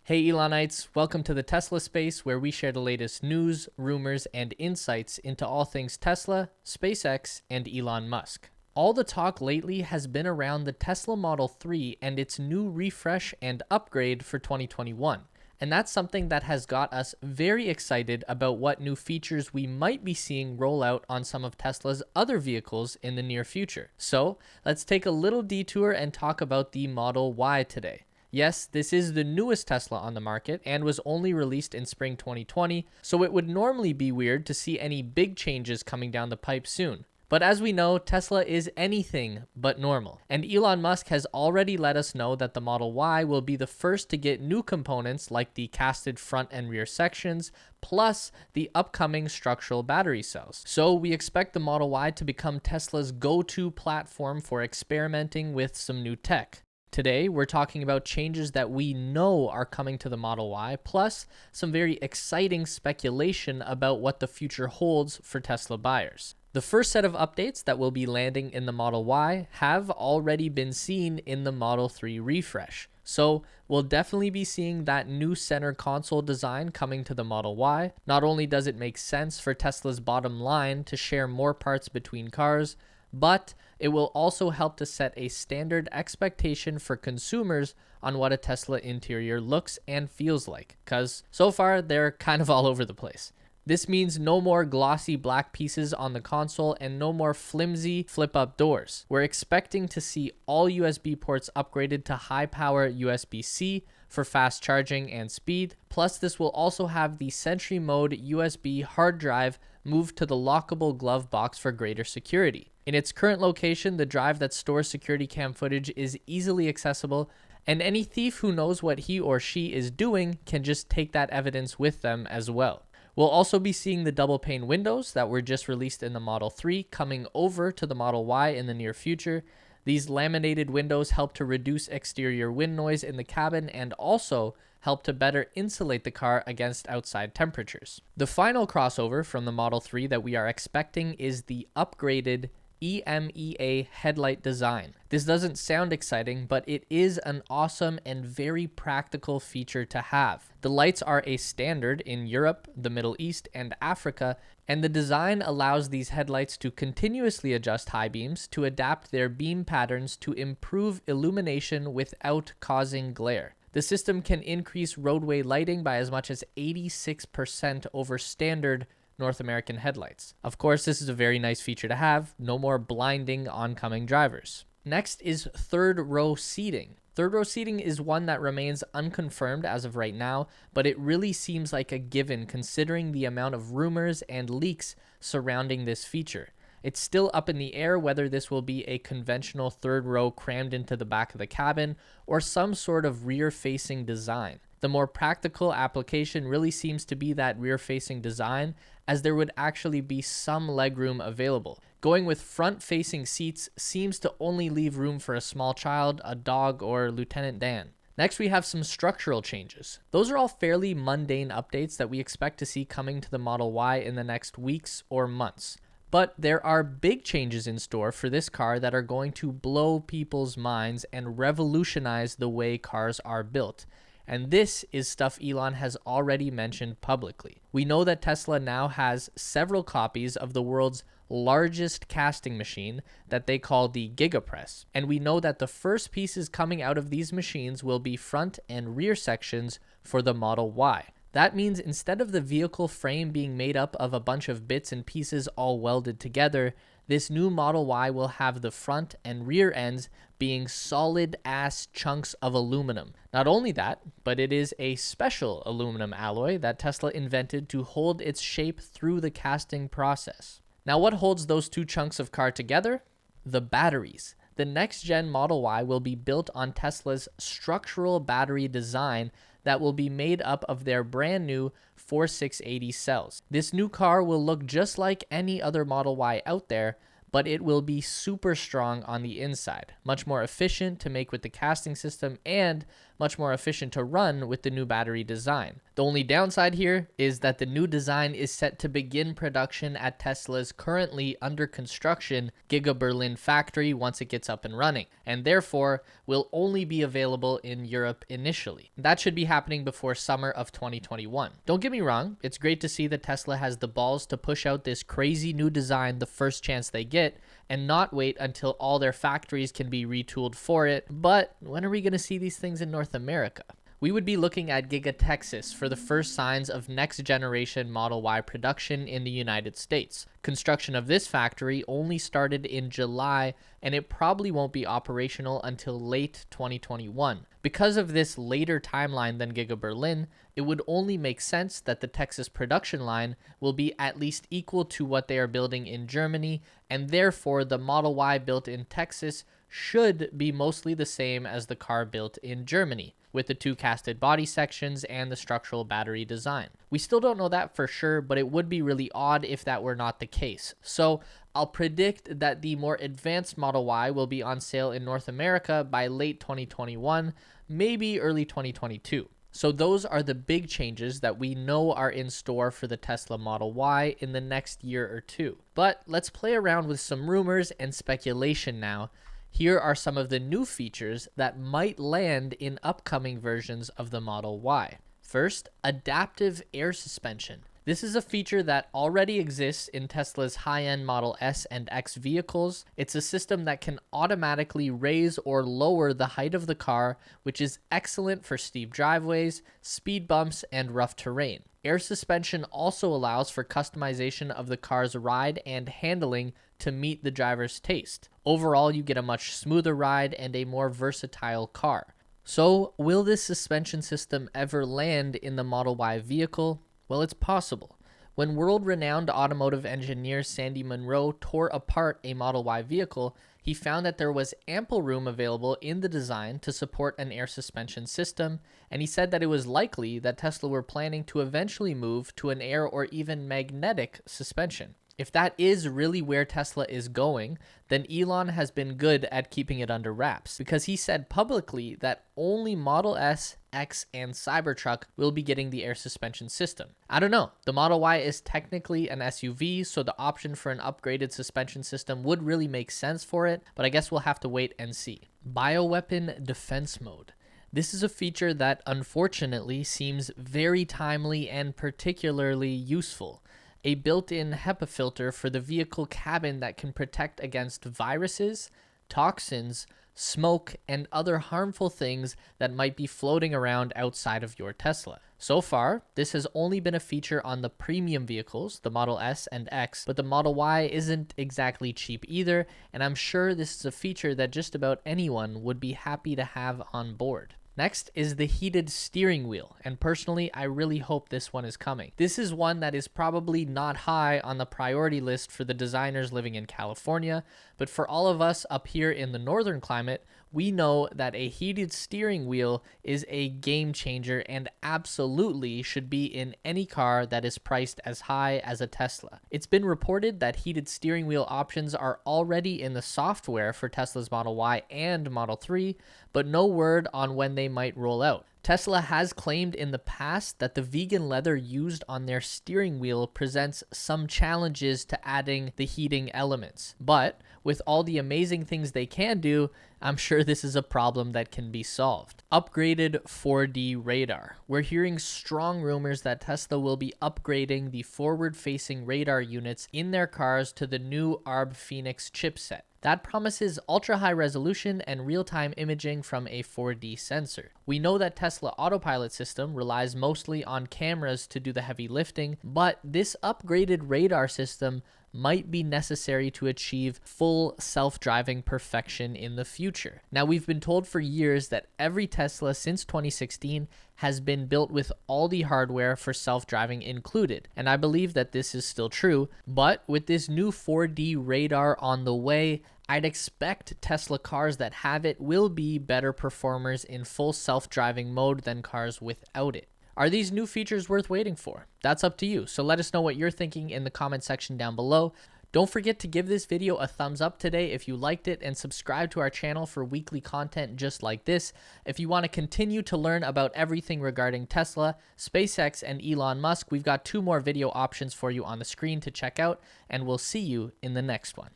Hey Elonites, welcome to the Tesla Space, where we share the latest news, rumors, and insights into all things Tesla, SpaceX, and Elon Musk. All the talk lately has been around the Tesla Model 3 and its new refresh and upgrade for 2021. And that's something that has got us very excited about what new features we might be seeing roll out on some of Tesla's other vehicles in the near future. So let's take a little detour and talk about the Model Y today. Yes, this is the newest Tesla on the market and was only released in spring 2020, so it would normally be weird to see any big changes coming down the pipe soon. But as we know, Tesla is anything but normal. And Elon Musk has already let us know that the Model Y will be the first to get new components like the casted front and rear sections, plus the upcoming structural battery cells. So we expect the Model Y to become Tesla's go-to platform for experimenting with some new tech. Today, we're talking about changes that we know are coming to the Model Y, plus some very exciting speculation about what the future holds for Tesla buyers. The first set of updates that will be landing in the Model Y have already been seen in the Model 3 refresh. So we'll definitely be seeing that new center console design coming to the Model Y. Not only does it make sense for Tesla's bottom line to share more parts between cars, but it will also help to set a standard expectation for consumers on what a Tesla interior looks and feels like, because so far they're kind of all over the place. This means no more glossy black pieces on the console and no more flimsy flip-up doors. We're expecting to see all USB ports upgraded to high-power USB-C for fast charging and speed. Plus, this will also have the Sentry Mode USB hard drive moved to the lockable glove box for greater security. In its current location, the drive that stores security cam footage is easily accessible, and any thief who knows what he or she is doing can just take that evidence with them as well. We'll also be seeing the double pane windows that were just released in the Model 3 coming over to the Model Y in the near future. These laminated windows help to reduce exterior wind noise in the cabin and also help to better insulate the car against outside temperatures. The final crossover from the Model 3 that we are expecting is the upgraded EMEA headlight design. This doesn't sound exciting, but it is an awesome and very practical feature to have. The lights are a standard in Europe, the Middle East, and Africa, and the design allows these headlights to continuously adjust high beams to adapt their beam patterns to improve illumination without causing glare. The system can increase roadway lighting by as much as 86% over standard North American headlights. Of course, this is a very nice feature to have. No more blinding oncoming drivers. Next is third row seating. Third row seating is one that remains unconfirmed as of right now, but it really seems like a given considering the amount of rumors and leaks surrounding this feature. It's still up in the air whether this will be a conventional third row crammed into the back of the cabin or some sort of rear-facing design. The more practical application really seems to be that rear-facing design, as there would actually be some legroom available. Going with front-facing seats seems to only leave room for a small child, a dog, or Lieutenant Dan. Next, we have some structural changes. Those are all fairly mundane updates that we expect to see coming to the Model Y in the next weeks or months. But there are big changes in store for this car that are going to blow people's minds and revolutionize the way cars are built. And this is stuff Elon has already mentioned publicly. We know that Tesla now has several copies of the world's largest casting machine that they call the Gigapress. And we know that the first pieces coming out of these machines will be front and rear sections for the Model Y. That means instead of the vehicle frame being made up of a bunch of bits and pieces all welded together, this new Model Y will have the front and rear ends being solid-ass chunks of aluminum. Not only that, but it is a special aluminum alloy that Tesla invented to hold its shape through the casting process. Now, what holds those two chunks of car together? The batteries. The next-gen Model Y will be built on Tesla's structural battery design that will be made up of their brand new 4680 cells. This new car will look just like any other Model Y out there, but it will be super strong on the inside, much more efficient to make with the casting system, and much more efficient to run with the new battery design. The only downside here is that the new design is set to begin production at Tesla's currently under construction Giga Berlin factory once it gets up and running, and therefore will only be available in Europe initially. That should be happening before summer of 2021. Don't get me wrong, it's great to see that Tesla has the balls to push out this crazy new design the first chance they get and not wait until all their factories can be retooled for it, but when are we going to see these things in North America? We would be looking at Giga Texas for the first signs of next generation Model Y production in the United States. Construction of this factory only started in July, and it probably won't be operational until late 2021. Because of this later timeline than Giga Berlin, it would only make sense that the Texas production line will be at least equal to what they are building in Germany, and therefore the Model Y built in Texas should be mostly the same as the car built in Germany, with the two casted body sections and the structural battery design. We still don't know that for sure, but it would be really odd if that were not the case. So I'll predict that the more advanced Model Y will be on sale in North America by late 2021, maybe early 2022. So those are the big changes that we know are in store for the Tesla Model Y in the next year or two. But let's play around with some rumors and speculation now. Here are some of the new features that might land in upcoming versions of the Model Y. First, adaptive air suspension. This is a feature that already exists in Tesla's high-end Model S and X vehicles. It's a system that can automatically raise or lower the height of the car, which is excellent for steep driveways, speed bumps, and rough terrain. Air suspension also allows for customization of the car's ride and handling to meet the driver's taste. Overall, you get a much smoother ride and a more versatile car. So, will this suspension system ever land in the Model Y vehicle? Well, it's possible. When world-renowned automotive engineer Sandy Munro tore apart a Model Y vehicle, he found that there was ample room available in the design to support an air suspension system, and he said that it was likely that Tesla were planning to eventually move to an air or even magnetic suspension. If that is really where Tesla is going, then Elon has been good at keeping it under wraps, because he said publicly that only Model S, X, and Cybertruck will be getting the air suspension system. I don't know. The Model Y is technically an SUV, so the option for an upgraded suspension system would really make sense for it, but I guess we'll have to wait and see. Bioweapon defense mode. This is a feature that unfortunately seems very timely and particularly useful. A built-in HEPA filter for the vehicle cabin that can protect against viruses, toxins, smoke, and other harmful things that might be floating around outside of your Tesla. So far, this has only been a feature on the premium vehicles, the Model S and X, but the Model Y isn't exactly cheap either, and I'm sure this is a feature that just about anyone would be happy to have on board. Next is the heated steering wheel, and personally, I really hope this one is coming. This is one that is probably not high on the priority list for the designers living in California, but for all of us up here in the northern climate, we know that a heated steering wheel is a game changer and absolutely should be in any car that is priced as high as a Tesla. It's been reported that heated steering wheel options are already in the software for Tesla's Model Y and Model 3, but no word on when they might roll out. Tesla has claimed in the past that the vegan leather used on their steering wheel presents some challenges to adding the heating elements. But with all the amazing things they can do, I'm sure this is a problem that can be solved. Upgraded 4D radar. We're hearing strong rumors that Tesla will be upgrading the forward-facing radar units in their cars to the new ARB Phoenix chipset. That promises ultra-high resolution and real-time imaging from a 4D sensor. We know that Tesla Autopilot system relies mostly on cameras to do the heavy lifting, but this upgraded radar system might be necessary to achieve full self-driving perfection in the future. Now, we've been told for years that every Tesla since 2016 has been built with all the hardware for self-driving included, and I believe that this is still true, but with this new 4D radar on the way, I'd expect Tesla cars that have it will be better performers in full self-driving mode than cars without it. Are these new features worth waiting for? That's up to you, so let us know what you're thinking in the comment section down below. Don't forget to give this video a thumbs up today if you liked it, and subscribe to our channel for weekly content just like this. If you want to continue to learn about everything regarding Tesla, SpaceX, and Elon Musk, we've got 2 more video options for you on the screen to check out, and we'll see you in the next one.